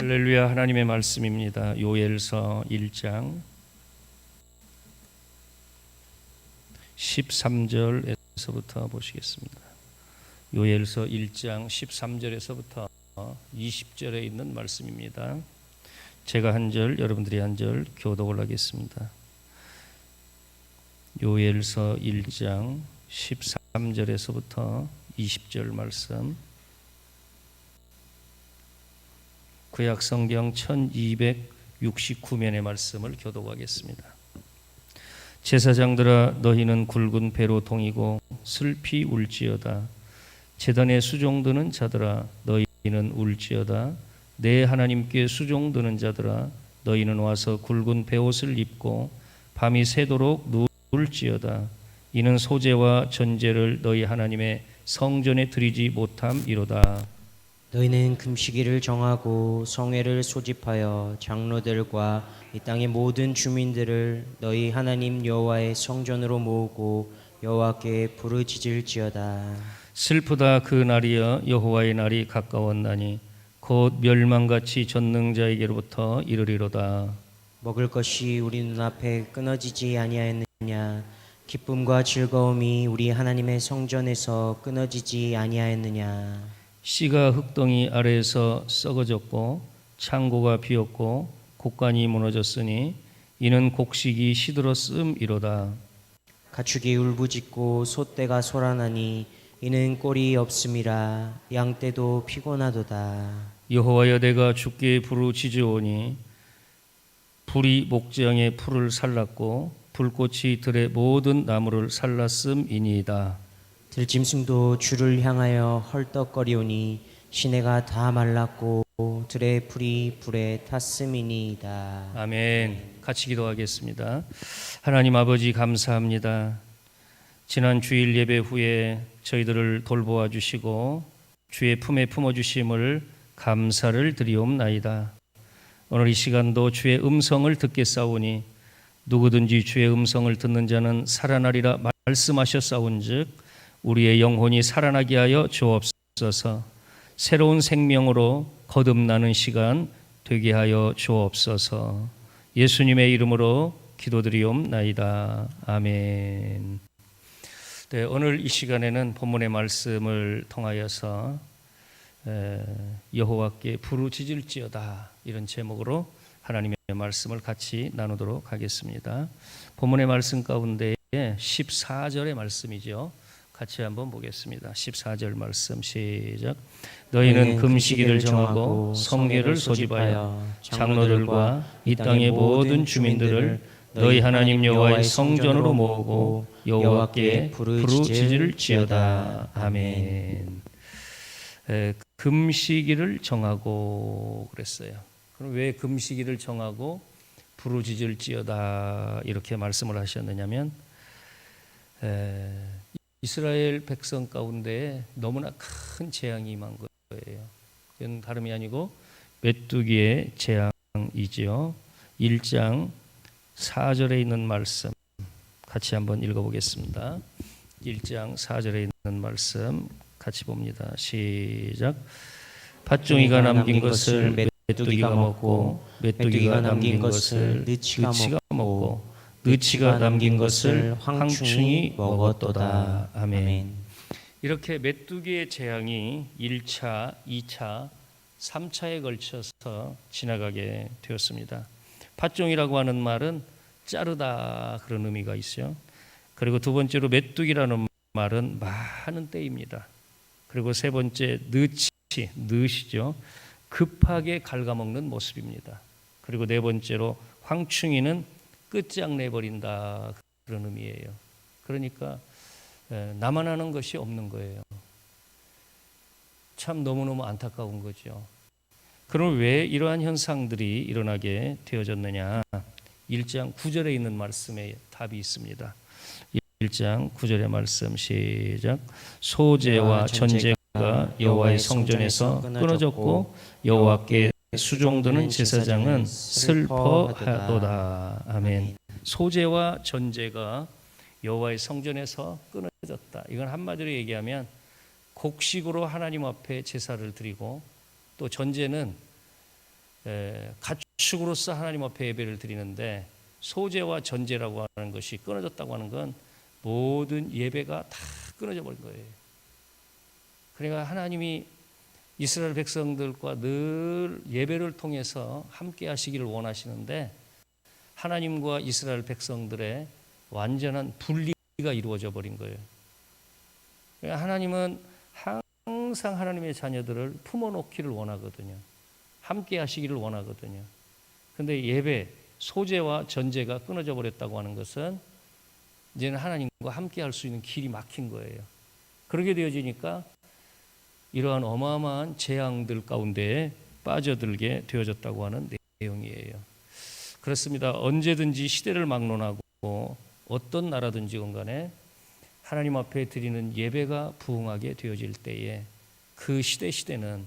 할렐루야. 하나님의 말씀입니다. 요엘서 1장 13절에서부터 보시겠습니다. 요엘서 1장 13절에서부터 20절에 있는 말씀입니다. 제가 한 절, 여러분들이 한 절 교독을 하겠습니다. 요엘서 1장 13절에서부터 20절 말씀, 구약 성경 1269면의 말씀을 교독하겠습니다. 제사장들아, 너희는 굵은 배로 동이고 슬피 울지어다. 제단에 수종드는 자들아, 너희는 울지어다. 내 하나님께 수종드는 자들아, 너희는 와서 굵은 베옷을 입고 밤이 새도록 누울지어다. 이는 소제와 전제를 너희 하나님의 성전에 드리지 못함이로다. 너희는 금식일을 정하고 성회를 소집하여 장로들과 이 땅의 모든 주민들을 너희 하나님 여호와의 성전으로 모으고 여호와께 부르짖을지어다. 슬프다 그 날이여, 여호와의 날이 가까웠나니 곧 멸망같이 전능자에게로부터 이르리로다. 먹을 것이 우리 눈앞에 끊어지지 아니하였느냐? 기쁨과 즐거움이 우리 하나님의 성전에서 끊어지지 아니하였느냐? 씨가 흙덩이 아래에서 썩어졌고 창고가 비었고 곡간이 무너졌으니 이는 곡식이 시들었음이로다. 가축이 울부짖고 소떼가 소란하니 이는 꼴이 없음이라. 양떼도 피곤하도다. 여호와여, 내가 주께 부르짖으오니 불이 목재앙의 풀을 살랐고 불꽃이 들의 모든 나무를 살랐음이니이다. 들짐승도 주를 향하여 헐떡거리오니 시내가 다 말랐고 들의 풀이 불에 탔음이니이다. 아멘. 같이 기도하겠습니다. 하나님 아버지, 감사합니다. 지난 주일 예배 후에 저희들을 돌보아 주시고 주의 품에 품어주심을 감사를 드리옵나이다. 오늘 이 시간도 주의 음성을 듣겠사오니 누구든지 주의 음성을 듣는 자는 살아나리라 말씀하셨사온즉 우리의 영혼이 살아나게 하여 주옵소서. 새로운 생명으로 거듭나는 시간 되게 하여 주옵소서. 예수님의 이름으로 기도드리옵나이다. 아멘. 네, 오늘 이 시간에는 본문의 말씀을 통하여서 여호와께 부르짖을지어다, 이런 제목으로 하나님의 말씀을 같이 나누도록 하겠습니다. 본문의 말씀 가운데 14절의 말씀이죠. 같이 한번 보겠습니다. 14절 말씀 시작. 너희는 금식일을 정하고 성회를 소집하여 장로들과 이 땅의 모든 주민들을 너희 하나님 여호와의 성전으로 모으고 여호와께 부르짖을지어다. 아멘. 금식일을 정하고 그랬어요. 그럼 왜 금식일을 정하고 부르짖을지어다 이렇게 말씀을 하셨느냐면, 이스라엘 백성 가운데 너무나 큰 재앙이 임한 거예요. 이건 다름이 아니고 메뚜기의 재앙이지요. 1장 4절에 있는 말씀 같이 한번 읽어보겠습니다. 1장 4절에 있는 말씀 같이 봅니다. 시작. 팥종이가 남긴 것을 메뚜기가 먹고 메뚜기가 남긴 것을 느치가 먹고 느치가 남긴 것을 황충이 먹었도다. 아멘. 이렇게 메뚜기의 재앙이 1차, 2차, 3차에 걸쳐서 지나가게 되었습니다. 팥종이라고 하는 말은 자르다, 그런 의미가 있어요. 그리고 두 번째로 메뚜기라는 말은 많은 때입니다. 그리고 세 번째 느시죠. 급하게 갉아먹는 모습입니다. 그리고 네 번째로 황충이는 끝장내버린다, 그런 의미예요. 그러니까 나만 하는 것이 없는 거예요. 참 너무너무 안타까운 거죠. 그럼 왜 이러한 현상들이 일어나게 되어졌느냐? 1장 9절에 있는 말씀에 답이 있습니다. 1장 9절의 말씀 시작. 소제와 전제가 여호와의 성전에서 끊어졌고 여호와께 수종드는 제사장은 슬퍼하도다. 아멘. 소제와 전제가 여호와의 성전에서 끊어졌다. 이건 한마디로 얘기하면 곡식으로 하나님 앞에 제사를 드리고, 또 전제는 가축으로서 하나님 앞에 예배를 드리는데 소제와 전제라고 하는 것이 끊어졌다고 하는 건 모든 예배가 다 끊어져 버린 거예요. 그러니까 하나님이 이스라엘 백성들과 늘 예배를 통해서 함께 하시기를 원하시는데 하나님과 이스라엘 백성들의 완전한 분리가 이루어져 버린 거예요. 그러니까 하나님은 항상 하나님의 자녀들을 품어놓기를 원하거든요. 함께 하시기를 원하거든요. 근데 예배, 소제와 전제가 끊어져 버렸다고 하는 것은 이제는 하나님과 함께 할 수 있는 길이 막힌 거예요. 그렇게 되어지니까 이러한 어마어마한 재앙들 가운데 빠져들게 되어졌다고 하는 내용이에요. 그렇습니다. 언제든지 시대를 막론하고 어떤 나라든지 간에 하나님 앞에 드리는 예배가 부흥하게 되어질 때에 그 시대는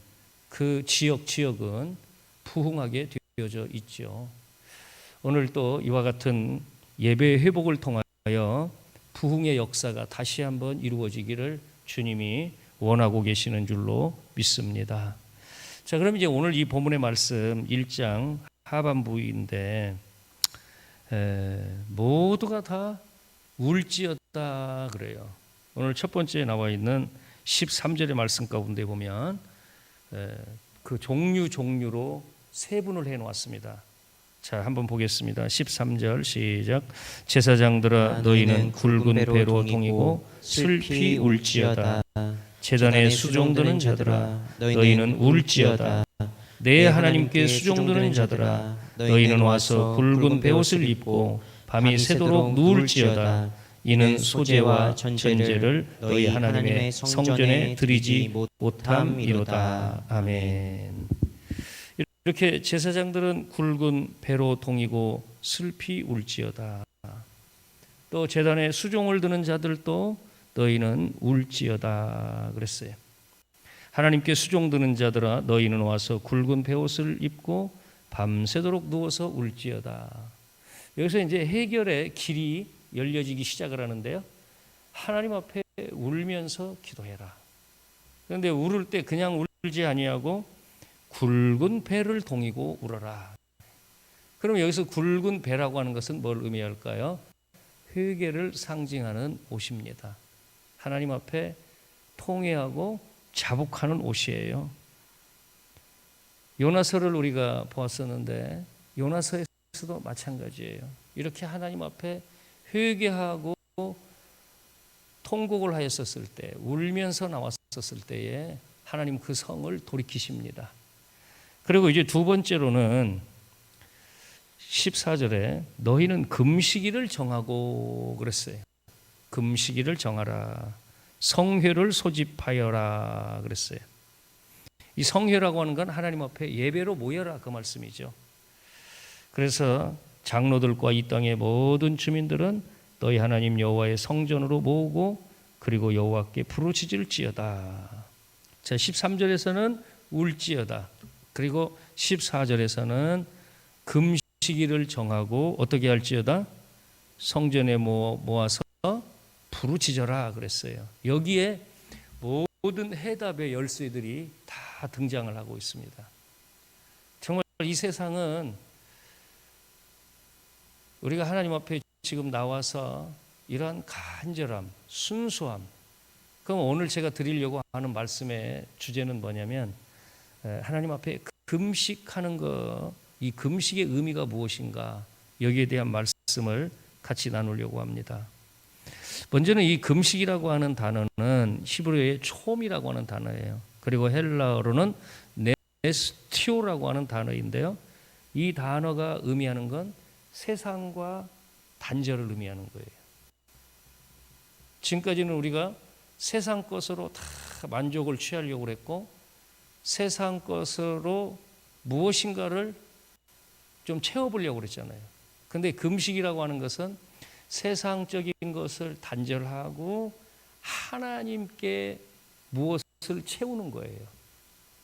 그 지역은 부흥하게 되어져 있죠. 오늘 또 이와 같은 예배 회복을 통하여 부흥의 역사가 다시 한번 이루어지기를 주님이 원하고 계시는 줄로 믿습니다. 자, 그럼 이제 오늘 이 본문의 말씀 1장 하반부인데 모두가 다 울지어다 그래요. 오늘 첫 번째 나와 있는 13절의 말씀 가운데 보면 그 종류로 세분을 해놓았습니다. 자, 한번 보겠습니다. 13절 시작. 제사장들아 너희는 굵은 배로 동이고 슬피 울지어다. 제단에 수종드는 자들아 너희는 울지어다. 내 하나님께 수종드는 자들아 너희는 와서 굵은 베옷을 입고 밤이 새도록 누울지어다. 이는 소제와 전제를 너희 하나님의 성전에 드리지 못함이로다. 아멘. 이렇게 제사장들은 굵은 배로 동이고 슬피 울지어다. 또 제단에 수종을 드는 자들도 너희는 울지어다 그랬어요. 하나님께 수종드는 자들아 너희는 와서 굵은 베옷을 입고 밤새도록 누워서 울지어다. 여기서 이제 해결의 길이 열려지기 시작을 하는데요. 하나님 앞에 울면서 기도해라. 그런데 울을 때 그냥 울지 아니하고 굵은 배를 동이고 울어라. 그럼 여기서 굵은 배라고 하는 것은 뭘 의미할까요? 회개를 상징하는 옷입니다. 하나님 앞에 통회하고 자복하는 옷이에요. 요나서를 우리가 보았었는데 요나서에서도 마찬가지예요. 이렇게 하나님 앞에 회개하고 통곡을 하였었을 때, 울면서 나왔었을 때에 하나님 그 성을 돌이키십니다. 그리고 이제 두 번째로는 14절에 너희는 금식일을 정하고 그랬어요. 금식일을 정하라. 성회를 소집하여라 그랬어요. 이 성회라고 하는 건 하나님 앞에 예배로 모여라 그 말씀이죠. 그래서 장로들과 이 땅의 모든 주민들은 너희 하나님 여호와의 성전으로 모으고 그리고 여호와께 부르짖을지어다. 자, 13절에서는 울지어다. 그리고 14절에서는 금식일을 정하고 어떻게 할지어다? 성전에 모아서 부르짖어라 그랬어요. 여기에 모든 해답의 열쇠들이 다 등장을 하고 있습니다. 정말 이 세상은 우리가 하나님 앞에 지금 나와서 이러한 간절함, 순수함, 그럼 오늘 제가 드리려고 하는 말씀의 주제는 뭐냐면 하나님 앞에 금식하는 거, 이 금식의 의미가 무엇인가, 여기에 대한 말씀을 같이 나누려고 합니다. 먼저는 이 금식이라고 하는 단어는 히브리어의 촘이라고 하는 단어예요. 그리고 헬라어로는 네스티오라고 하는 단어인데요. 이 단어가 의미하는 건 세상과 단절을 의미하는 거예요. 지금까지는 우리가 세상 것으로 다 만족을 취하려고 했고 세상 것으로 무엇인가를 좀 채워보려고 그랬잖아요. 근데 금식이라고 하는 것은 세상적인 것을 단절하고 하나님께 무엇을 채우는 거예요.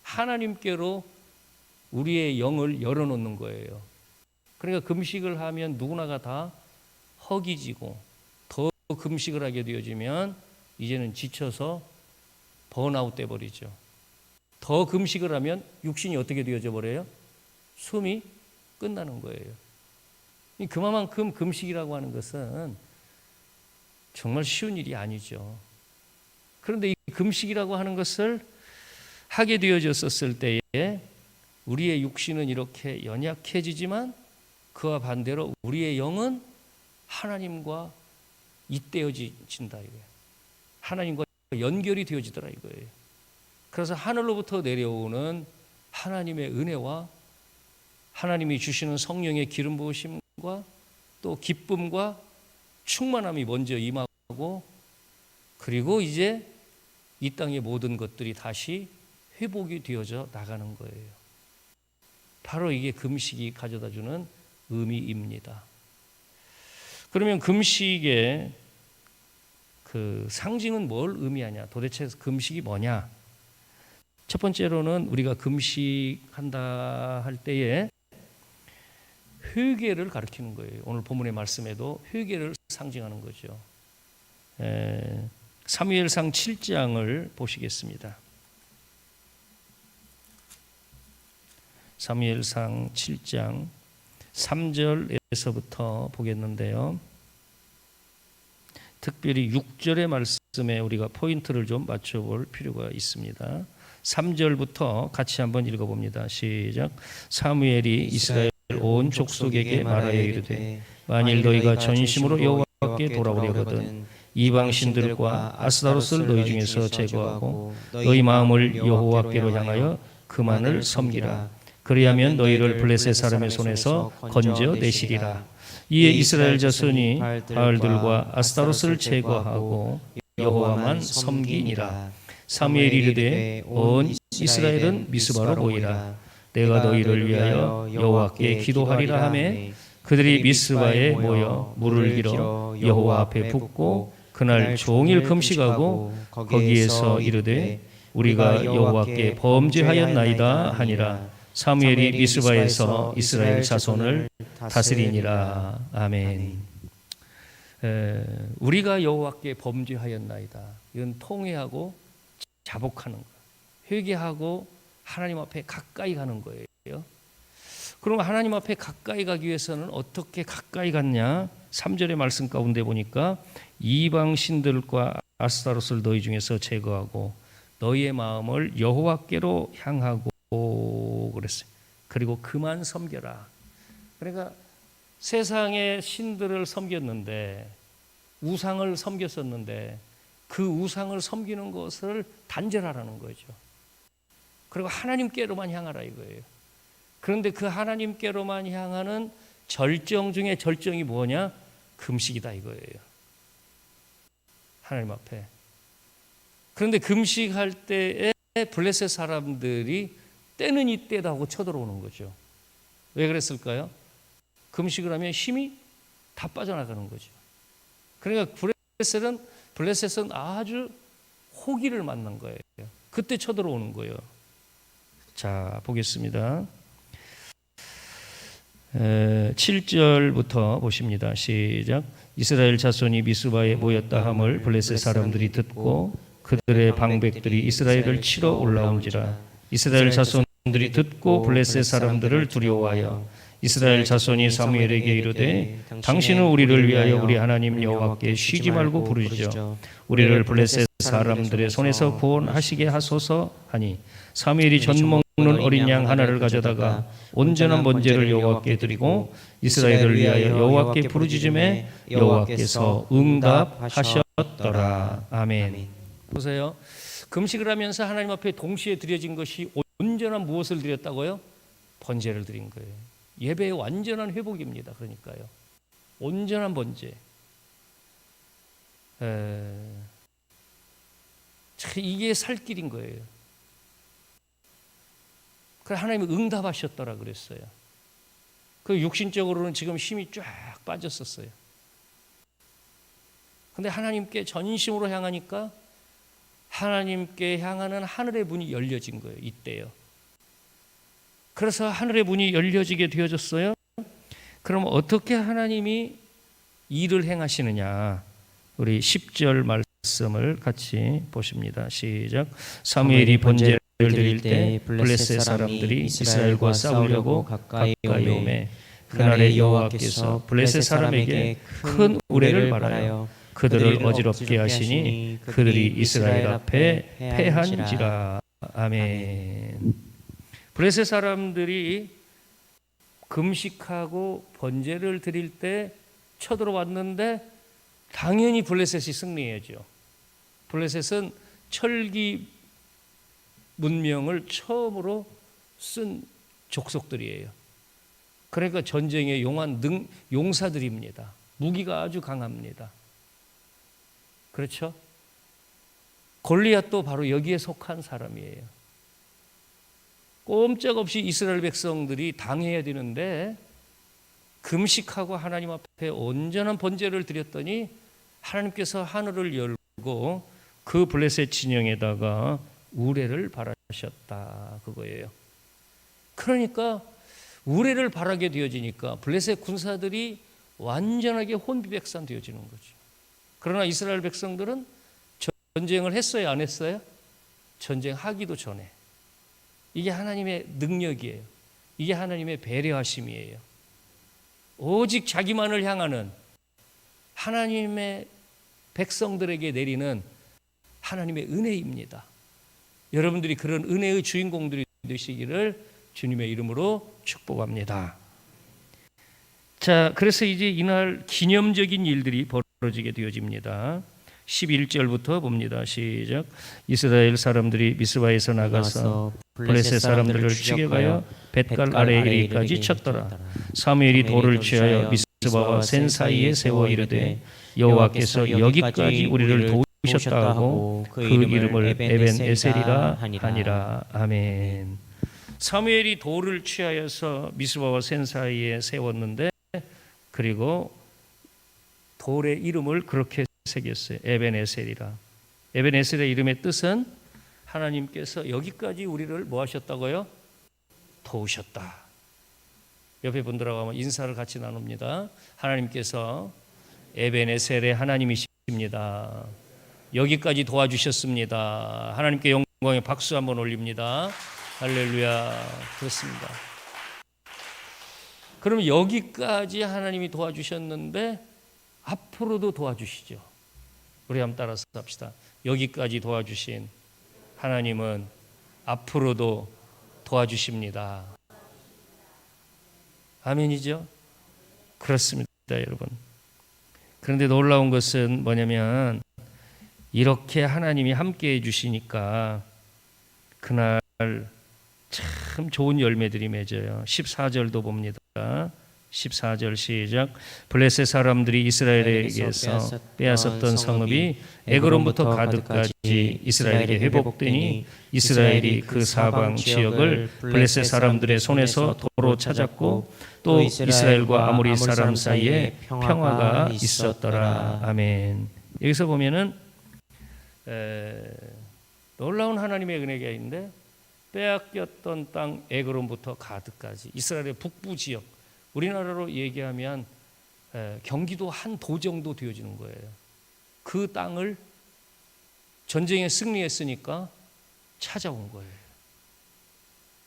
하나님께로 우리의 영을 열어놓는 거예요. 그러니까 금식을 하면 누구나가 다 허기지고 더 금식을 하게 되어지면 이제는 지쳐서 번아웃 돼버리죠. 더 금식을 하면 육신이 어떻게 되어져 버려요? 숨이 끝나는 거예요. 그만큼 금식이라고 하는 것은 정말 쉬운 일이 아니죠. 그런데 이 금식이라고 하는 것을 하게 되어졌었을 때에 우리의 육신은 이렇게 연약해지지만 그와 반대로 우리의 영은 하나님과 잇대어진다 이거예요. 하나님과 연결이 되어지더라 이거예요. 그래서 하늘로부터 내려오는 하나님의 은혜와 하나님이 주시는 성령의 기름 부으심과 또 기쁨과 충만함이 먼저 임하고, 그리고 이제 이 땅의 모든 것들이 다시 회복이 되어져 나가는 거예요. 바로 이게 금식이 가져다주는 의미입니다. 그러면 금식의 그 상징은 뭘 의미하냐? 도대체 금식이 뭐냐? 첫 번째로는 우리가 금식한다 할 때에 회개를 가리키는 거예요. 오늘 본문의 말씀에도 회개를 상징하는 거죠. 사무엘상 7장을 보시겠습니다. 사무엘상 7장 3절에서부터 보겠는데요. 특별히 6절의 말씀에 우리가 포인트를 좀 맞춰볼 필요가 있습니다. 3절부터 같이 한번 읽어봅니다. 시작. 사무엘이 이스라엘 온 족속에게 말하여 이르되 만일 너희가 전심으로 여호와께 돌아오려거든 이방 신들과 아스타롯을 너희 중에서 제거하고 너희 마음을 여호와께로 향하여 그만을 섬기라. 그리하면 너희를 블레셋 사람의 손에서 건져내시리라. 이에 이스라엘 자손이 바알들과 아스타롯을 제거하고 여호와만 섬기니라. 사무엘이 이르되 온 이스라엘은 미스바로 모이라. 내가 너희를 위하여 여호와께 기도하리라 하매 그들이 미스바에 모여 물을 길어 여호와 앞에 붓고 그날 종일 금식하고 거기에서 이르되 우리가 여호와께 범죄하였나이다 하니라. 사무엘이 미스바에서 이스라엘 자손을 다스리니라. 아멘. 우리가 여호와께 범죄하였나이다. 이건 통회하고 자복하는 거, 회개하고 하나님 앞에 가까이 가는 거예요. 그럼 하나님 앞에 가까이 가기 위해서는 어떻게 가까이 갔냐? 3절의 말씀 가운데 보니까 이방 신들과 아스타롯을 너희 중에서 제거하고 너희의 마음을 여호와께로 향하고 그랬어요. 그리고 그만 섬겨라. 그러니까 세상의 신들을 섬겼는데, 우상을 섬겼었는데 그 우상을 섬기는 것을 단절하라는 거죠. 그리고 하나님께로만 향하라 이거예요. 그런데 그 하나님께로만 향하는 절정 중에 절정이 뭐냐? 금식이다 이거예요. 하나님 앞에. 그런데 금식할 때에 블레셋 사람들이 때는 이때다 하고 쳐들어오는 거죠. 왜 그랬을까요? 금식을 하면 힘이 다 빠져나가는 거죠. 그러니까 블레셋은 아주 호기를 맞는 거예요. 그때 쳐들어오는 거예요. 자, 보겠습니다. 7절부터 보십니다. 시작. 이스라엘 자손이 미스바에 모였다 함을 블레셋 사람들이 듣고 그들의 방백들이 이스라엘을 치러 올라온지라. 이스라엘 자손들이 듣고 블레셋 사람들을 두려워하여 이스라엘 자손이 사무엘에게 이르되 당신은 우리를 위하여 우리 하나님 여호와께 쉬지 말고 부르시죠. 우리를 블레셋 사람들의 손에서 구원하시게 하소서 하니 사무엘이 젖 먹는 어린 양 하나를 가져다가 온전한 번제를 여호와께 드리고 이스라엘을 위하여 여호와께 부르짖음에 여호와께서 응답하셨더라. 아멘. 보세요. 금식을 하면서 하나님 앞에 동시에 드려진 것이 온전한 무엇을 드렸다고요? 번제를 드린 거예요. 예배의 완전한 회복입니다. 그러니까요. 온전한 번제. 이게 살 길인 거예요. 그래서 하나님이 응답하셨더라 그랬어요. 그 육신적으로는 지금 힘이 쫙 빠졌었어요. 근데 하나님께 전심으로 향하니까 하나님께 향하는 하늘의 문이 열려진 거예요. 이때요. 그래서 하늘의 문이 열려지게 되어졌어요. 그럼 어떻게 하나님이 일을 행하시느냐? 우리 10절 말씀을 같이 보십니다. 시작. 사무엘이 번제를 드릴 때 블레셋 사람들이 이스라엘과 싸우려고 가까이 오매 그날에 여호와께서 블레셋 사람에게 큰 우레를 발하여 그들을 어지럽게 하시니 그들이 이스라엘 앞에 패한지라. 아멘. 블레셋 사람들이 금식하고 번제를 드릴 때 쳐들어왔는데 당연히 블레셋이 승리해야죠. 블레셋은 철기 문명을 처음으로 쓴 족속들이에요. 그러니까 전쟁에 용한 용사들입니다. 무기가 아주 강합니다. 그렇죠? 골리앗도 바로 여기에 속한 사람이에요. 꼼짝없이 이스라엘 백성들이 당해야 되는데 금식하고 하나님 앞에 온전한 번제를 드렸더니 하나님께서 하늘을 열고 그 블레셋 진영에다가 우레를 바라셨다, 그거예요. 그러니까 우레를 바라게 되어지니까 블레셋 군사들이 완전하게 혼비백산 되어지는 거죠. 그러나 이스라엘 백성들은 전쟁을 했어요, 안 했어요? 전쟁하기도 전에. 이게 하나님의 능력이에요. 이게 하나님의 배려하심이에요. 오직 자기만을 향하는 하나님의 백성들에게 내리는 하나님의 은혜입니다. 여러분들이 그런 은혜의 주인공들이 되시기를 주님의 이름으로 축복합니다. 자, 그래서 이제 이날 기념적인 일들이 벌어지게 되어집니다. 11절부터 봅니다. 시작. 이스라엘 사람들이 미스바에서 나가서 블레셋 사람들을 죽여가여 벳갈 아래에 이르기까지 쳤더라. 사무엘이 돌을 취하여 미스바와 센 사이에 세워 이르되 여호와께서 여기까지 우리를 도우셨다 하고 그 이름을 에벤 에셀이라 하니라. 아멘. 사무엘이 돌을 취하여서 미스바와 센 사이에 세웠는데, 그리고 돌의 이름을 그렇게 새겼어요. 에벤에셀이라. 에벤에셀의 이름의 뜻은 하나님께서 여기까지 우리를 뭐 하셨다고요? 도우셨다. 옆에 분들하고 한번 인사를 같이 나눕니다. 하나님께서 에벤에셀의 하나님이십니다. 여기까지 도와주셨습니다. 하나님께 영광의 박수 한번 올립니다. 할렐루야. 그렇습니다. 그럼 여기까지 하나님이 도와주셨는데 앞으로도 도와주시죠. 우리 한번 따라서 합시다. 여기까지 도와주신 하나님은 앞으로도 도와주십니다. 아멘이죠? 그렇습니다, 여러분. 그런데 놀라운 것은 뭐냐면 이렇게 하나님이 함께 해주시니까 그날 참 좋은 열매들이 맺어요. 14절도 봅니다. 14절 시작. 블레셋 사람들이 이스라엘에게서 빼앗았던 성읍이 에그론부터 가드까지 이스라엘에게 회복되니 이스라엘이 그 사방 지역을 블레셋 사람들의 손에서 도로 찾았고 또 이스라엘과 아모리 사람 사이에 평화가 있었더라. 아멘. 여기서 보면은 놀라운 하나님의 은혜가 있는데 빼앗겼던 땅 에그론부터 가드까지 이스라엘의 북부 지역, 우리나라로 얘기하면 경기도 한 도 정도 되어지는 거예요. 그 땅을 전쟁에 승리했으니까 찾아온 거예요.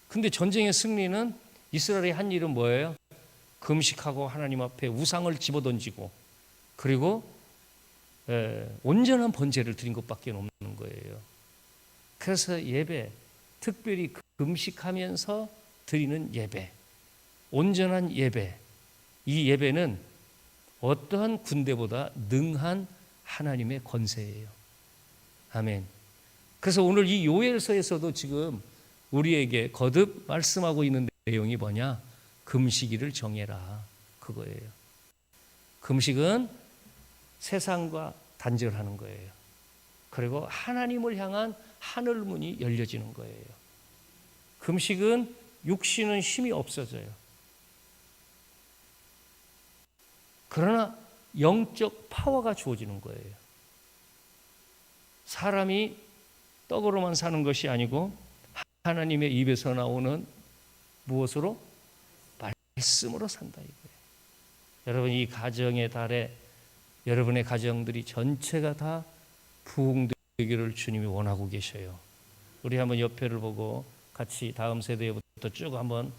근데 전쟁의 승리는 이스라엘이 한 일은 뭐예요? 금식하고 하나님 앞에 우상을 집어던지고 그리고 온전한 번제를 드린 것밖에 없는 거예요. 그래서 예배, 특별히 금식하면서 드리는 예배, 온전한 예배, 이 예배는 어떠한 군대보다 능한 하나님의 권세예요. 아멘. 그래서 오늘 이 요엘서에서도 지금 우리에게 거듭 말씀하고 있는 내용이 뭐냐? 금식일을 정해라, 그거예요. 금식은 세상과 단절하는 거예요. 그리고 하나님을 향한 하늘문이 열려지는 거예요. 금식은 육신은 힘이 없어져요. 그러나 영적 파워가 주어지는 거예요. 사람이 떡으로만 사는 것이 아니고 하나님의 입에서 나오는 무엇으로? 말씀으로 산다 이거예요. 여러분, 이 가정의 달에 여러분의 가정들이 전체가 다 부흥되기를 주님이 원하고 계셔요. 우리 한번 옆에를 보고 같이 다음 세대부터 쭉 한번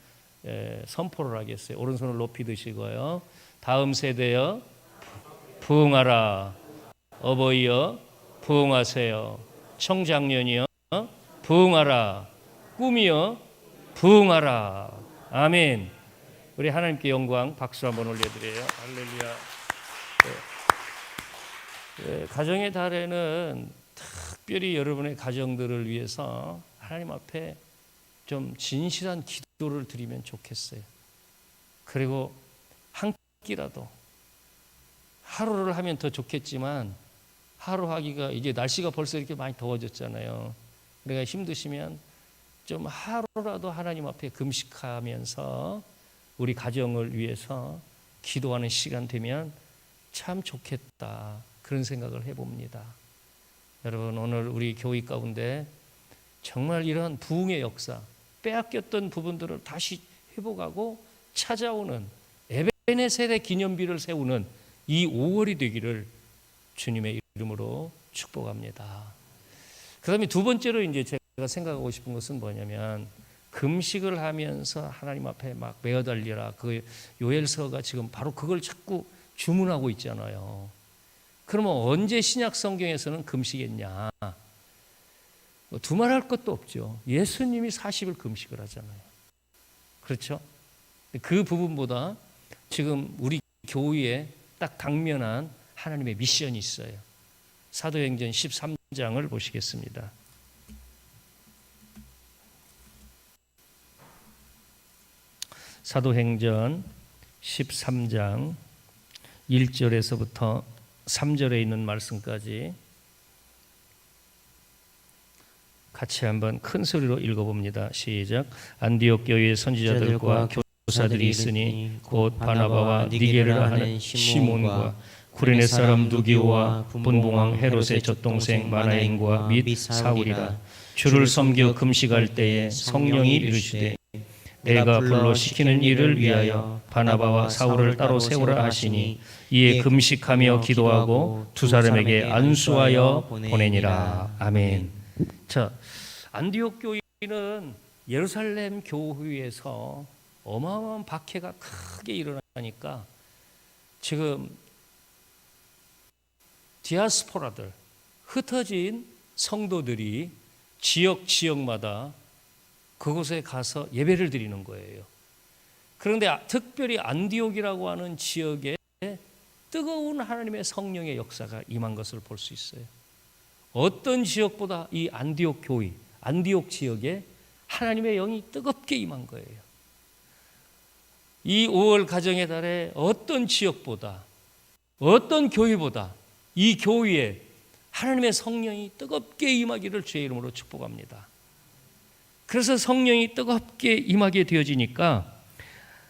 선포를 하겠어요. 오른손을 높이 드시고요. 다음 세대여 부흥하라. 어버이여 부흥하세요. 청장년이여 부흥하라. 꿈이여 부흥하라. 아멘. 우리 하나님께 영광 박수 한번 올려드려요. 할렐루야. 가정의 달에는 특별히 여러분의 가정들을 위해서 하나님 앞에 좀 진실한 기도를 드리면 좋겠어요. 그리고 한 끼라도 하루를 하면 더 좋겠지만 하루 하기가 이제 날씨가 벌써 이렇게 많이 더워졌잖아요. 그러니까 힘드시면 좀 하루라도 하나님 앞에 금식하면서 우리 가정을 위해서 기도하는 시간 되면 참 좋겠다, 그런 생각을 해봅니다. 여러분, 오늘 우리 교회 가운데 정말 이런 부흥의 역사, 빼앗겼던 부분들을 다시 회복하고 찾아오는 에베네셀의 기념비를 세우는 이 5월이 되기를 주님의 이름으로 축복합니다. 그 다음에 두 번째로 이제 제가 생각하고 싶은 것은 뭐냐면, 금식을 하면서 하나님 앞에 막 매어달리라, 그 요엘서가 지금 바로 그걸 자꾸 주문하고 있잖아요. 그러면 언제 신약 성경에서는 금식했냐? 두말할 것도 없죠. 예수님이 40일 금식을 하잖아요. 그렇죠? 그 부분보다 지금 우리 교회에 딱 당면한 하나님의 미션이 있어요. 사도행전 13장을 보시겠습니다. 사도행전 13장 1절에서부터 3절에 있는 말씀까지 같이 한번 큰 소리로 읽어봅니다. 시작. 안디옥 교회의 선지자들과 교사들이 있으니 곧 바나바와 니게르라 하는 시몬과 구레네 사람 누기오와 분봉왕 헤롯의 젖동생 마나엔과 및 사울이라. 주를 섬겨 금식할 때에 성령이 이르시되 내가 불러 시키는 일을 위하여 바나바와 사울을 따로 세우라 하시니 이에 금식하며 기도하고 두 사람에게 안수하여 보내니라. 아멘. 자, 안디옥 교회는 예루살렘 교회에서 어마어마한 박해가 크게 일어나니까 지금 디아스포라들, 흩어진 성도들이 지역마다 그곳에 가서 예배를 드리는 거예요. 그런데 특별히 안디옥이라고 하는 지역에 뜨거운 하나님의 성령의 역사가 임한 것을 볼 수 있어요. 어떤 지역보다 이 안디옥 교회, 안디옥 지역에 하나님의 영이 뜨겁게 임한 거예요. 이 5월 가정의 달에 어떤 지역보다, 어떤 교회보다 이 교회에 하나님의 성령이 뜨겁게 임하기를 주의 이름으로 축복합니다. 그래서 성령이 뜨겁게 임하게 되어지니까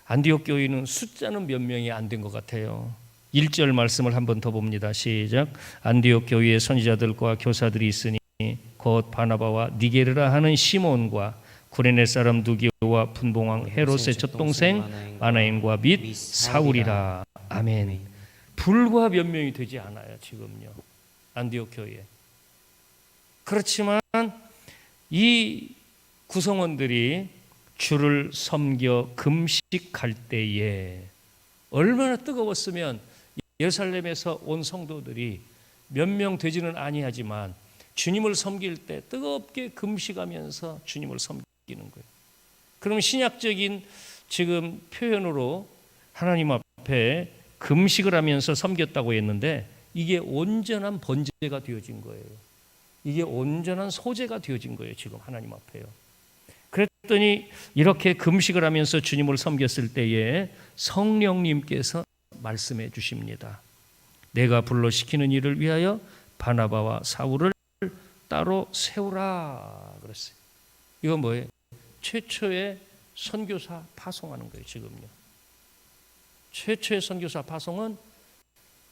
안디옥 교회는 숫자는 몇 명이 안 된 것 같아요. 1절 말씀을 한번 더 봅니다. 시작. 안디옥 교회의 선지자들과 교사들이 있으니 곧 바나바와 니게르라 하는 시몬과 구레네 사람 누기오와 분봉왕 헤롯의 젖동생 마나엔과 및 사울이라. 아멘. 불과 몇 명이 되지 않아요. 지금요, 안디옥 교회에. 그렇지만 이 구성원들이 주를 섬겨 금식할 때에 얼마나 뜨거웠으면 예루살렘에서 온 성도들이 몇 명 되지는 아니하지만 주님을 섬길 때 뜨겁게 금식하면서 주님을 섬기는 거예요. 그럼 신약적인 지금 표현으로 하나님 앞에 금식을 하면서 섬겼다고 했는데 이게 온전한 번제가 되어진 거예요. 이게 온전한 소제가 되어진 거예요. 지금 하나님 앞에요. 그랬더니 이렇게 금식을 하면서 주님을 섬겼을 때에 성령님께서 말씀해 주십니다. 내가 불러 시키는 일을 위하여 바나바와 사울을 따로 세우라 그랬어요. 이건 뭐예요? 최초의 선교사 파송하는 거예요. 지금요. 최초의 선교사 파송은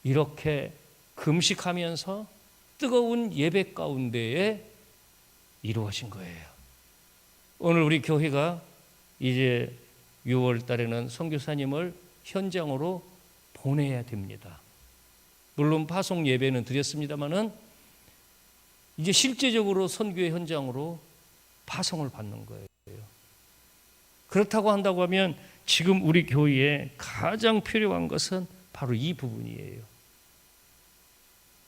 이렇게 금식하면서 뜨거운 예배 가운데에 이루어진 거예요. 오늘 우리 교회가 이제 6월 달에는 선교사님을 현장으로 보내야 됩니다. 물론 파송 예배는 드렸습니다마는 이제 실제적으로 선교의 현장으로 파송을 받는 거예요. 그렇다고 한다고 하면 지금 우리 교회에 가장 필요한 것은 바로 이 부분이에요.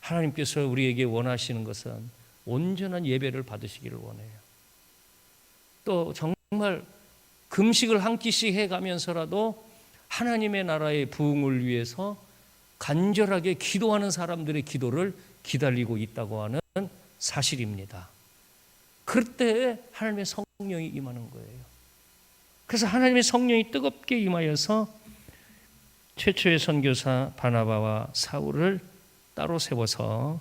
하나님께서 우리에게 원하시는 것은 온전한 예배를 받으시기를 원해요. 또 정말 금식을 한 끼씩 해가면서라도 하나님의 나라의 부흥을 위해서 간절하게 기도하는 사람들의 기도를 기다리고 있다고 하는 사실입니다. 그때 하나님의 성령이 임하는 거예요. 그래서 하나님의 성령이 뜨겁게 임하여서 최초의 선교사 바나바와 사울을 따로 세워서,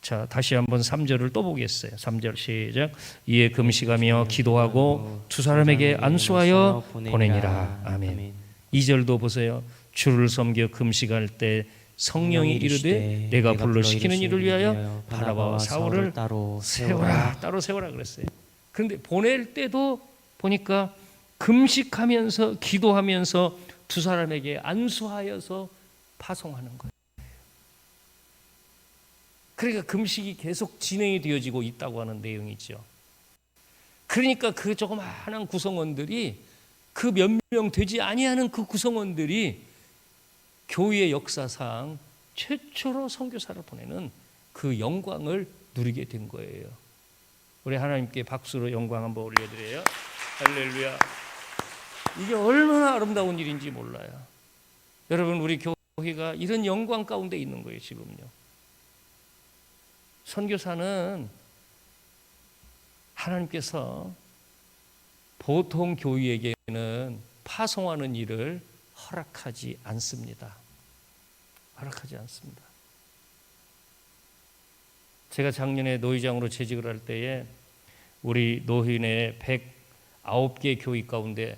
자 다시 한번 3절을 또 보겠어요. 3절 시작. 이에 금식하며 기도하고 두 사람에게 안수하여 보내니라. 아멘. 2절도 보세요. 주를 섬겨 금식할 때 성령이 이르되 내가 불러 시키는 일을 위하여 바나바와 사울을 따로 세워라 그랬어요. 그런데 보낼 때도 보니까 금식하면서 기도하면서 두 사람에게 안수하여서 파송하는 거예요. 그러니까 금식이 계속 진행이 되어지고 있다고 하는 내용이죠. 그러니까 그 조그마한 구성원들이, 그 몇 명 되지 아니하는 그 구성원들이 교회의 역사상 최초로 선교사를 보내는 그 영광을 누리게 된 거예요. 우리 하나님께 박수로 영광 한번 올려드려요. 할렐루야. 이게 얼마나 아름다운 일인지 몰라요. 여러분, 우리 교회가 이런 영광 가운데 있는 거예요. 지금요. 선교사는 하나님께서 보통 교회에게는 파송하는 일을 허락하지 않습니다. 허락하지 않습니다. 제가 작년에 노회장으로 재직을 할 때에 우리 노회내 109개 교회 가운데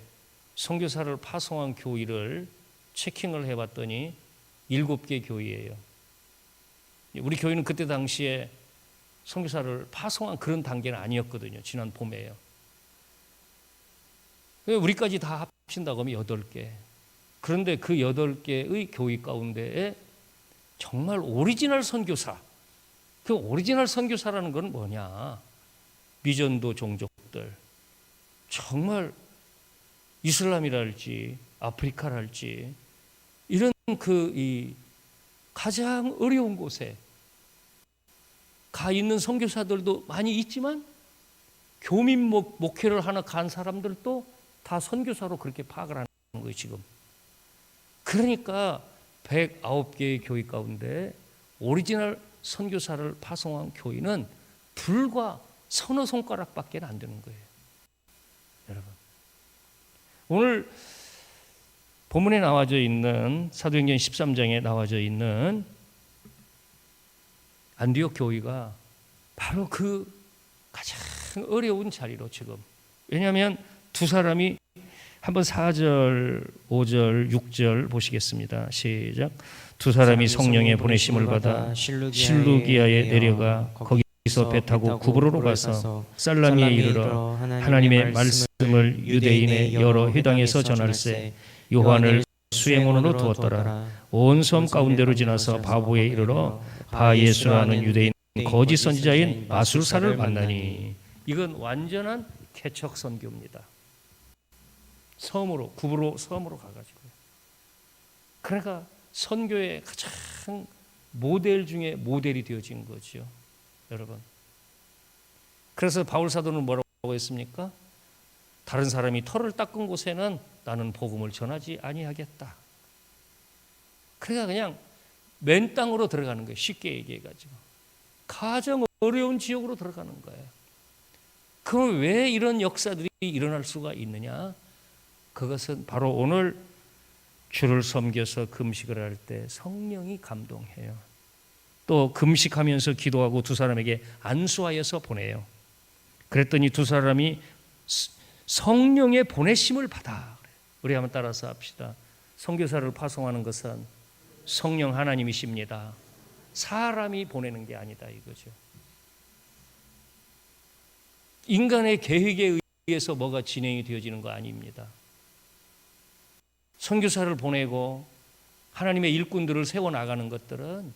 선교사를 파송한 교회를 체킹을 해봤더니 7개 교회예요. 우리 교회는 그때 당시에 선교사를 파송한 그런 단계는 아니었거든요. 지난 봄에요. 우리까지 다 합친다고 하면 8개. 그런데 그 8개의 교회 가운데에 정말 오리지널 선교사, 그 오리지널 선교사라는 건 뭐냐? 미전도 종족들, 정말 이슬람이랄지 아프리카랄지 이런 이 가장 어려운 곳에 가 있는 선교사들도 많이 있지만 교민 목회를 하나 간 사람들도 다 선교사로 그렇게 파악을 하는 거예요, 지금. 그러니까 109개의 교회 가운데 오리지널 선교사를 파송한 교회는 불과 서너 손가락밖에 안 되는 거예요. 여러분, 오늘 본문에 나와져 있는 사도행전 13장에 나와져 있는 안디옥 교회가 바로 그 가장 어려운 자리로 지금, 왜냐하면 두 사람이 한번 4절, 5절, 6절 보시겠습니다. 시작. 두 사람이 성령의 보내심을 받아 실루기아에 내려가 거기서 배 타고 구브로로 가서 살라미에 이르러 하나님의 말씀을 유대인의 여러 회당에서 전할세 요한을 수행원으로 두었더라. 온 섬 가운데로 지나서 바보에 이르러 바예수라는 유대인 거짓 선지자인 마술사를 만나니, 이건 완전한 개척 선교입니다. 섬으로, 구브로 섬으로 가가지고. 그러니까 선교의 가장 모델 중에 모델이 되어진 거죠, 여러분. 그래서 바울 사도는 뭐라고 했습니까? 다른 사람이 털을 닦은 곳에는 나는 복음을 전하지 아니하겠다. 그러니까 그냥 맨 땅으로 들어가는 거예요. 쉽게 얘기해가지고 가장 어려운 지역으로 들어가는 거예요. 그럼 왜 이런 역사들이 일어날 수가 있느냐? 그것은 바로 오늘 주를 섬겨서 금식을 할 때 성령이 감동해요. 또 금식하면서 기도하고 두 사람에게 안수하여서 보내요. 그랬더니 두 사람이 성령의 보내심을 받아. 우리 한번 따라서 합시다. 선교사를 파송하는 것은 성령 하나님이십니다. 사람이 보내는 게 아니다, 이거죠. 인간의 계획에 의해서 뭐가 진행이 되어지는 거 아닙니다. 선교사를 보내고 하나님의 일꾼들을 세워나가는 것들은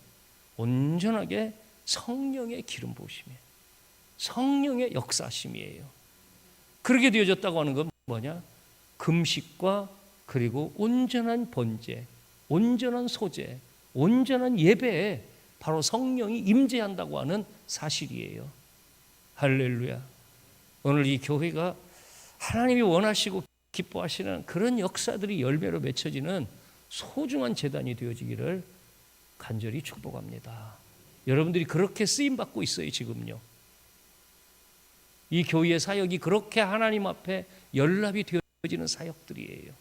온전하게 성령의 기름 부으심이에요. 성령의 역사심이에요. 그렇게 되어졌다고 하는 건 뭐냐? 금식과 그리고 온전한 번제, 온전한 소제, 온전한 예배에 바로 성령이 임재한다고 하는 사실이에요. 할렐루야. 오늘 이 교회가 하나님이 원하시고 기뻐하시는 그런 역사들이 열매로 맺혀지는 소중한 재단이 되어지기를 간절히 축복합니다. 여러분들이 그렇게 쓰임받고 있어요. 지금요. 이 교회의 사역이 그렇게 하나님 앞에 연락이 되어지는 사역들이에요.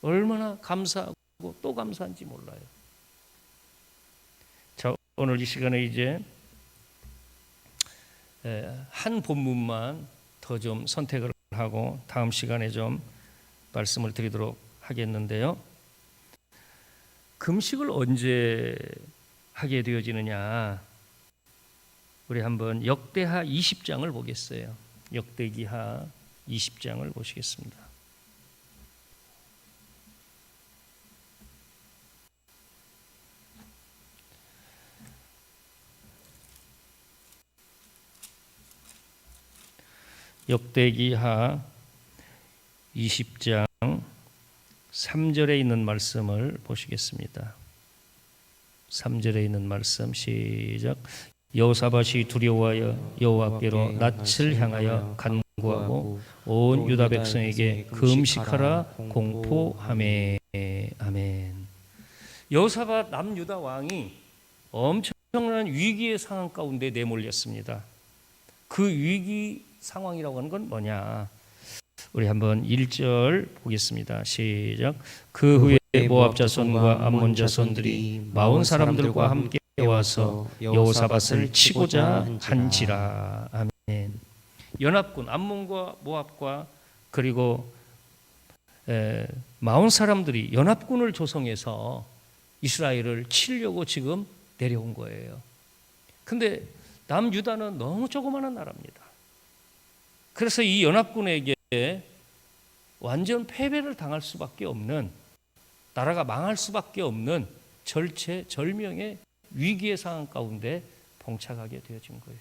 얼마나 감사하고 또 감사한지 몰라요. 자, 오늘 이 시간에 이제 한 본문만 더 좀 선택을 하고 다음 시간에 좀 말씀을 드리도록 하겠는데요. 금식을 언제 하게 되어지느냐? 우리 한번 역대하 20장을 보겠어요. 역대기하 20장을 보시겠습니다. 역대기하 20장 3절에 있는 말씀을 보시겠습니다. 3절에 있는 말씀 시작. 여호사밧이 두려워하여 여호와께로 낯을 향하여 간구하고 온 유다 백성에게 금식하라 공포하매. 아멘. 여호사밧 남유다 왕이 엄청난 위기의 상황 가운데 내몰렸습니다. 그 위기 상황이라고 하는 건 뭐냐? 우리 한번 1절 보겠습니다. 시작. 그 후에 모압 자손과 암몬 자손들이 마온 사람들과 함께 와서 여호사밧을 치고자 한지라. 아멘. 연합군 암몬과 모압과 그리고 마온 사람들이 연합군을 조성해서 이스라엘을 치려고 지금 내려온 거예요. 근데 남유다는 너무 조그마한 나라입니다. 그래서 이 연합군에게 완전 패배를 당할 수밖에 없는, 나라가 망할 수밖에 없는 절체절명의 위기의 상황 가운데 봉착하게 되어진 거예요.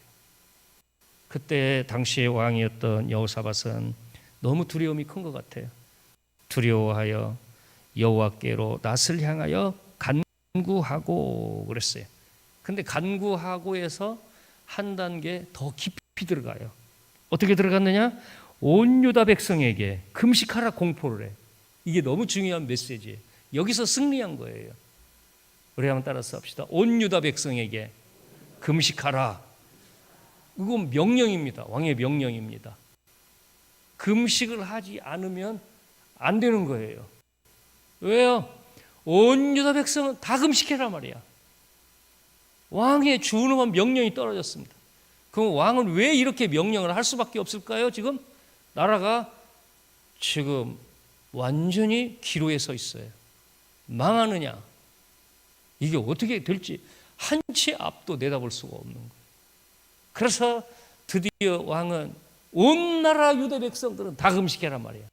그때 당시의 왕이었던 여호사밧은 너무 두려움이 큰 것 같아요. 두려워하여 여호와께로 낯을 향하여 간구하고 그랬어요. 근데 간구하고에서 한 단계 더 깊이 들어가요. 어떻게 들어갔느냐? 온 유다 백성에게 금식하라 공포를 해. 이게 너무 중요한 메시지예요. 여기서 승리한 거예요. 우리 한번 따라서 합시다. 온 유다 백성에게 금식하라. 이건 명령입니다. 왕의 명령입니다. 금식을 하지 않으면 안 되는 거예요. 왜요? 온 유다 백성은 다 금식해라 말이야. 왕의 준엄한 명령이 떨어졌습니다. 그럼 왕은 왜 이렇게 명령을 할 수밖에 없을까요? 지금 나라가 지금 완전히 기로에 서 있어요. 망하느냐? 이게 어떻게 될지 한 치 앞도 내다볼 수가 없는 거예요. 그래서 드디어 왕은 온 나라 유다 백성들은 다 금식해란 말이야.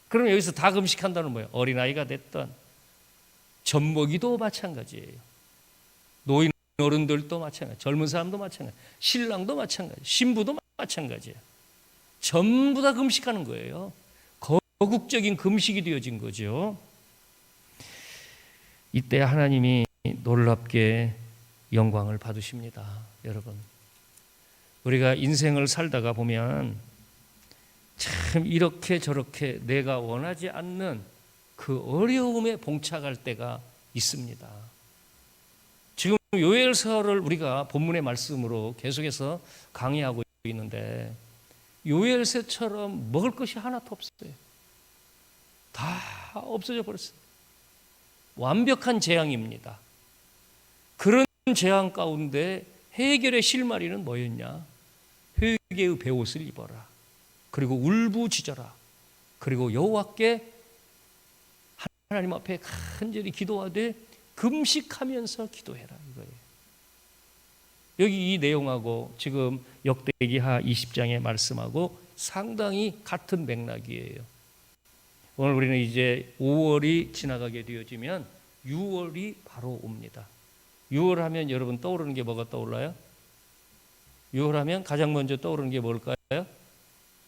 그럼 여기서 다 금식한다는 뭐예요? 어린아이가 됐던 젖먹이도 마찬가지예요. 노인 어른들도 마찬가지, 젊은 사람도 마찬가지, 신랑도 마찬가지, 신부도 마찬가지예요. 전부 다 금식하는 거예요. 거국적인 금식이 되어진 거죠. 이때 하나님이 놀랍게 영광을 받으십니다. 여러분, 우리가 인생을 살다가 보면 참 이렇게 저렇게 내가 원하지 않는 그 어려움에 봉착할 때가 있습니다. 지금 요엘서를 우리가 본문의 말씀으로 계속해서 강의하고 있는데 요엘서처럼 먹을 것이 하나도 없어요. 다 없어져 버렸어요. 완벽한 재앙입니다. 그런 재앙 가운데 해결의 실마리는 뭐였냐? 회개의 베옷을 입어라. 그리고 울부짖어라. 그리고 여호와께 하나님 앞에 간절히 기도하되 금식하면서 기도해라 이거예요. 여기 이 내용하고 지금 역대기하 20장의 말씀하고 상당히 같은 맥락이에요. 오늘 우리는 이제 5월이 지나가게 되어지면 6월이 바로 옵니다. 6월 하면 여러분 떠오르는 게 뭐가 떠올라요? 6월 하면 가장 먼저 떠오르는 게 뭘까요?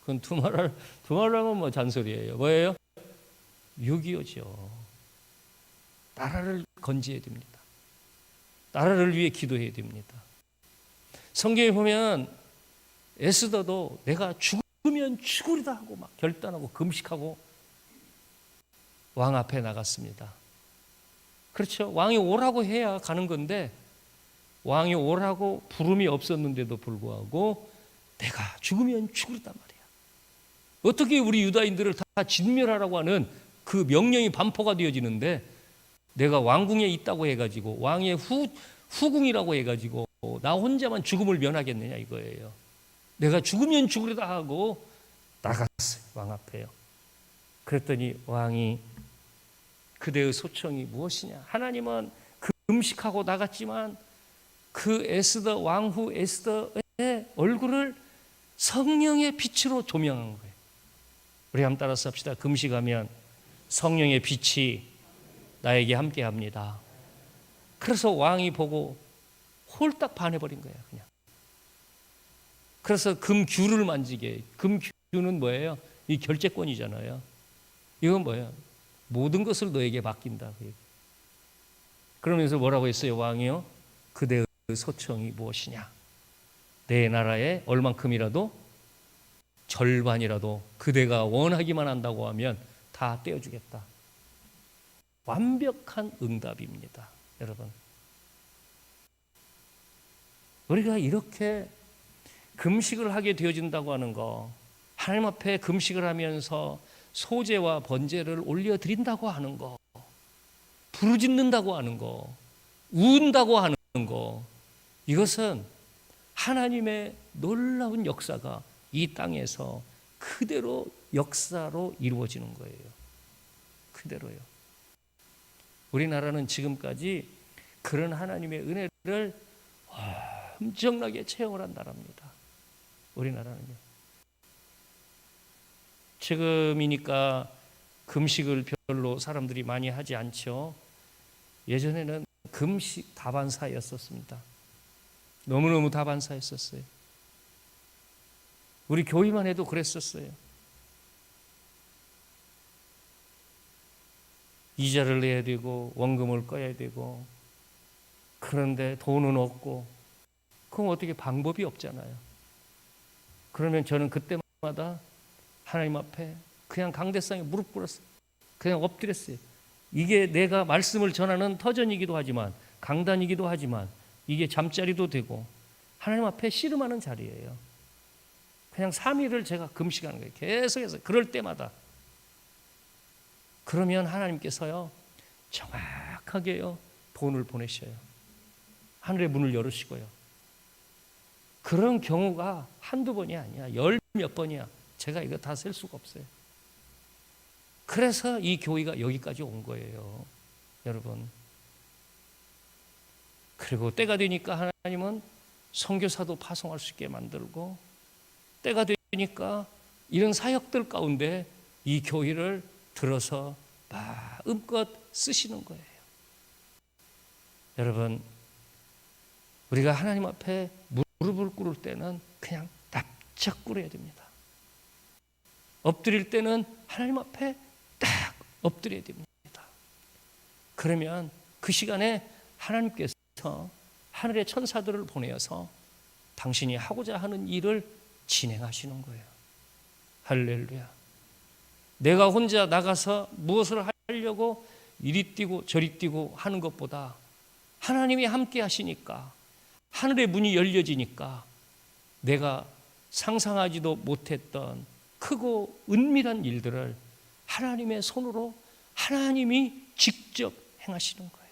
그건 두말하면 뭐 잔소리예요. 뭐예요? 6.25죠. 나라를 건지해야 됩니다. 나라를 위해 기도해야 됩니다. 성경에 보면 에스더도 내가 죽으면 죽으리다 하고 막 결단하고 금식하고 왕 앞에 나갔습니다. 그렇죠. 왕이 오라고 해야 가는 건데 왕이 오라고 부름이 없었는데도 불구하고 내가 죽으면 죽으리단 말이야. 어떻게 우리 유다인들을 다 진멸하라고 하는 그 명령이 반포가 되어지는데 내가 왕궁에 있다고 해가지고 왕의 후궁이라고 해가지고 나 혼자만 죽음을 면하겠느냐 이거예요. 내가 죽으면 죽으리다 하고 나갔어요. 왕 앞에요. 그랬더니 왕이 그대의 소청이 무엇이냐. 하나님은 금식하고 나갔지만 그 에스더 왕후 에스더의 얼굴을 성령의 빛으로 조명한 거예요. 우리 한번 따라서 합시다. 금식하면 성령의 빛이 나에게 함께합니다. 그래서 왕이 보고 홀딱 반해버린 거예요. 그냥. 그래서 금규를 만지게. 금규는 뭐예요? 이 결재권이잖아요. 이건 뭐예요? 모든 것을 너에게 맡긴다. 그러면서 뭐라고 했어요? 왕이요? 그대의 소청이 무엇이냐? 내 나라에 얼만큼이라도 절반이라도 그대가 원하기만 한다고 하면 다 떼어주겠다. 완벽한 응답입니다. 여러분, 우리가 이렇게 금식을 하게 되어진다고 하는 거, 하나님 앞에 금식을 하면서 소제와 번제를 올려드린다고 하는 거, 부르짖는다고 하는 거, 운다고 하는 거, 이것은 하나님의 놀라운 역사가 이 땅에서 그대로 역사로 이루어지는 거예요. 그대로요. 우리나라는 지금까지 그런 하나님의 은혜를 엄청나게 체험을 한 나라입니다. 우리나라는요. 지금이니까 금식을 별로 사람들이 많이 하지 않죠. 예전에는 금식 다반사였었습니다. 너무너무 다반사였었어요. 우리 교회만 해도 그랬었어요. 이자를 내야 되고 원금을 꺼야 되고, 그런데 돈은 없고, 그럼 어떻게 방법이 없잖아요. 그러면 저는 그때마다 하나님 앞에 그냥 강대상에 무릎 꿇었어요. 그냥 엎드렸어요. 이게 내가 말씀을 전하는 터전이기도 하지만, 강단이기도 하지만, 이게 잠자리도 되고 하나님 앞에 씨름하는 자리예요. 그냥 3일을 제가 금식하는 거예요. 계속해서. 그럴 때마다. 그러면 하나님께서요 정확하게요 돈을 보내셔요. 하늘의 문을 열으시고요. 그런 경우가 한두 번이 아니야. 10몇 번이야. 제가 이거 다 셀 수가 없어요. 그래서 이 교회가 여기까지 온 거예요, 여러분. 그리고 때가 되니까 하나님은 선교사도 파송할 수 있게 만들고, 때가 되니까 이런 사역들 가운데 이 교회를 들어서 마음껏 쓰시는 거예요. 여러분, 우리가 하나님 앞에 무릎을 꿇을 때는 그냥 납작 꿇어야 됩니다. 엎드릴 때는 하나님 앞에 딱 엎드려야 됩니다. 그러면 그 시간에 하나님께서 하늘의 천사들을 보내어서 당신이 하고자 하는 일을 진행하시는 거예요. 할렐루야. 내가 혼자 나가서 무엇을 하려고 이리 뛰고 저리 뛰고 하는 것보다 하나님이 함께 하시니까, 하늘의 문이 열려지니까 내가 상상하지도 못했던 크고 은밀한 일들을 하나님의 손으로 하나님이 직접 행하시는 거예요.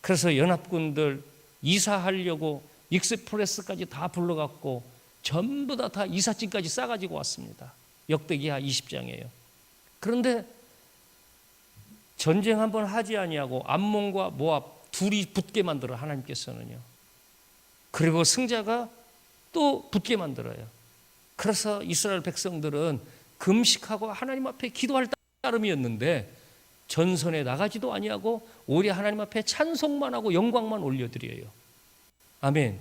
그래서 연합군들 이사하려고 익스프레스까지 다 불러갖고 전부 다 이삿짐까지 싸가지고 왔습니다. 역대기하 20장이에요. 그런데 전쟁 한번 하지 아니하고 암몬과 모압 둘이 붙게 만들어 하나님께서는요. 그리고 승자가 또 붙게 만들어요. 그래서 이스라엘 백성들은 금식하고 하나님 앞에 기도할 따름이었는데 전선에 나가지도 아니하고 오히려 하나님 앞에 찬송만 하고 영광만 올려드려요. 아멘.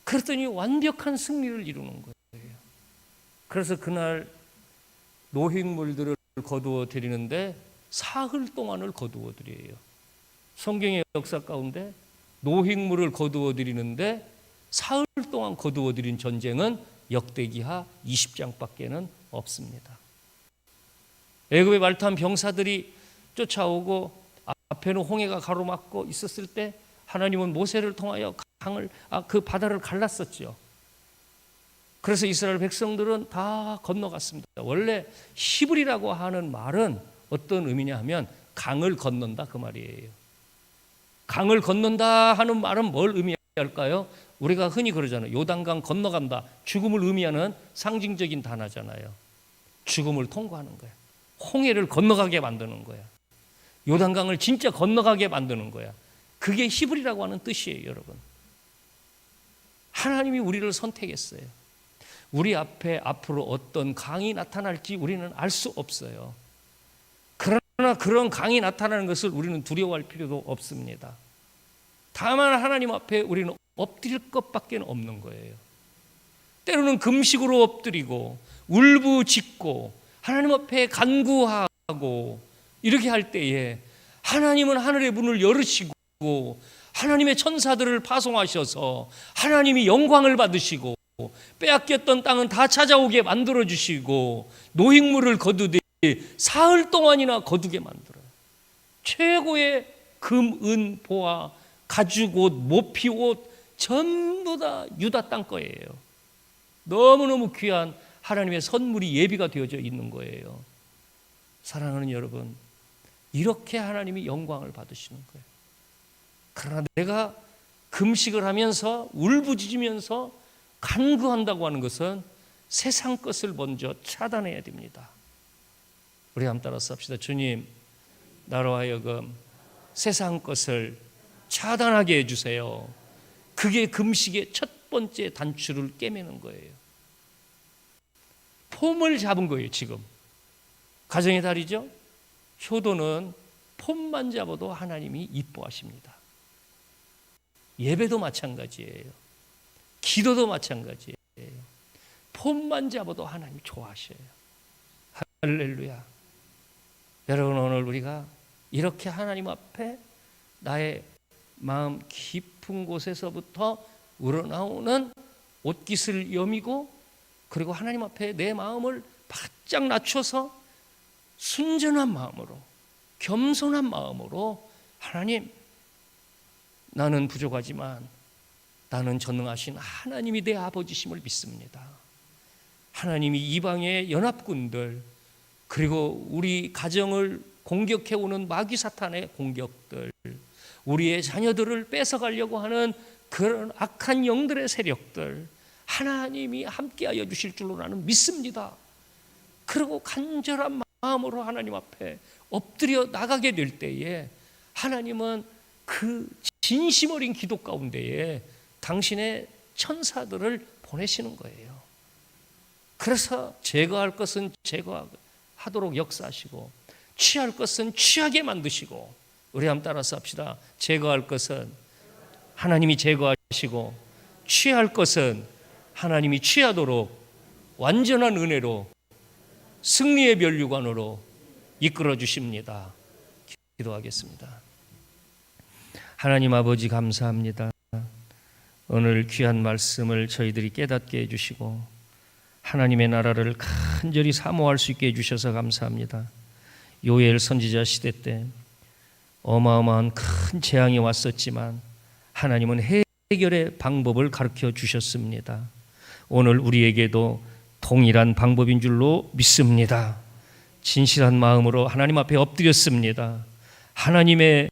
그랬더니 완벽한 승리를 이루는 거예요. 그래서 그날 노획물들을 거두어 드리는데 사흘 동안을 거두어 드려요. 성경의 역사 가운데 노획물을 거두어 드리는데 사흘 동안 거두어 드린 전쟁은 역대기하 20장밖에는 없습니다. 애굽의 말타한 병사들이 쫓아오고 앞에는 홍해가 가로막고 있었을 때 하나님은 모세를 통하여 그 바다를 갈랐었죠. 그래서 이스라엘 백성들은 다 건너갔습니다. 원래 히브리라고 하는 말은 어떤 의미냐 하면 강을 건넌다 그 말이에요. 강을 건넌다 하는 말은 뭘 의미할까요? 우리가 흔히 그러잖아요. 요단강 건너간다. 죽음을 의미하는 상징적인 단어잖아요. 죽음을 통과하는 거야. 홍해를 건너가게 만드는 거야. 요단강을 진짜 건너가게 만드는 거야. 그게 히브리라고 하는 뜻이에요, 여러분. 하나님이 우리를 선택했어요. 우리 앞에 앞으로 어떤 강이 나타날지 우리는 알 수 없어요. 그러나 그런 강이 나타나는 것을 우리는 두려워할 필요도 없습니다. 다만 하나님 앞에 우리는 엎드릴 것밖에 없는 거예요. 때로는 금식으로 엎드리고 울부짖고 하나님 앞에 간구하고 이렇게 할 때에 하나님은 하늘의 문을 열으시고 하나님의 천사들을 파송하셔서 하나님이 영광을 받으시고 빼앗겼던 땅은 다 찾아오게 만들어주시고 노획물을 거두되 사흘 동안이나 거두게 만들어요. 최고의 금, 은, 보화, 가죽옷, 모피옷 전부 다 유다 땅 거예요. 너무너무 귀한 하나님의 선물이 예비가 되어져 있는 거예요. 사랑하는 여러분, 이렇게 하나님이 영광을 받으시는 거예요. 그러나 내가 금식을 하면서 울부짖으면서 간구한다고 하는 것은 세상 것을 먼저 차단해야 됩니다. 우리 한번 따라서 합시다. 주님, 나로 하여금 세상 것을 차단하게 해주세요. 그게 금식의 첫 번째 단추를 깨매는 거예요. 폼을 잡은 거예요. 지금 가정의 달이죠. 효도는 폼만 잡아도 하나님이 이뻐하십니다. 예배도 마찬가지예요. 기도도 마찬가지예요. 폼만 잡아도 하나님 좋아하셔요. 할렐루야. 여러분, 오늘 우리가 이렇게 하나님 앞에 나의 마음 깊은 곳에서부터 우러나오는 옷깃을 여미고 그리고 하나님 앞에 내 마음을 바짝 낮춰서 순전한 마음으로 겸손한 마음으로 하나님, 나는 부족하지만 나는 전능하신 하나님이 내 아버지심을 믿습니다. 하나님이 이방의 연합군들 그리고 우리 가정을 공격해오는 마귀 사탄의 공격들, 우리의 자녀들을 뺏어가려고 하는 그런 악한 영들의 세력들 하나님이 함께하여 주실 줄로 나는 믿습니다. 그리고 간절한 마음으로 하나님 앞에 엎드려 나가게 될 때에 하나님은 그 진심 어린 기도 가운데에 당신의 천사들을 보내시는 거예요. 그래서 제거할 것은 제거하도록 역사하시고 취할 것은 취하게 만드시고, 우리 한번 따라서 합시다. 제거할 것은 하나님이 제거하시고 취할 것은 하나님이 취하도록 완전한 은혜로 승리의 면류관으로 이끌어 주십니다. 기도하겠습니다. 하나님 아버지, 감사합니다. 오늘 귀한 말씀을 저희들이 깨닫게 해주시고 하나님의 나라를 간절히 사모할 수 있게 해주셔서 감사합니다. 요엘 선지자 시대 때 어마어마한 큰 재앙이 왔었지만 하나님은 해결의 방법을 가르쳐 주셨습니다. 오늘 우리에게도 동일한 방법인 줄로 믿습니다. 진실한 마음으로 하나님 앞에 엎드렸습니다. 하나님의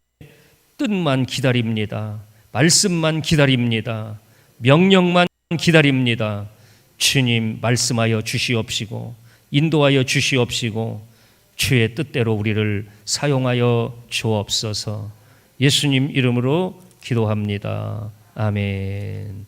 뜻만 기다립니다. 말씀만 기다립니다. 명령만 기다립니다. 주님, 말씀하여 주시옵시고 인도하여 주시옵시고 주의 뜻대로 우리를 사용하여 주옵소서. 예수님 이름으로 기도합니다. 아멘.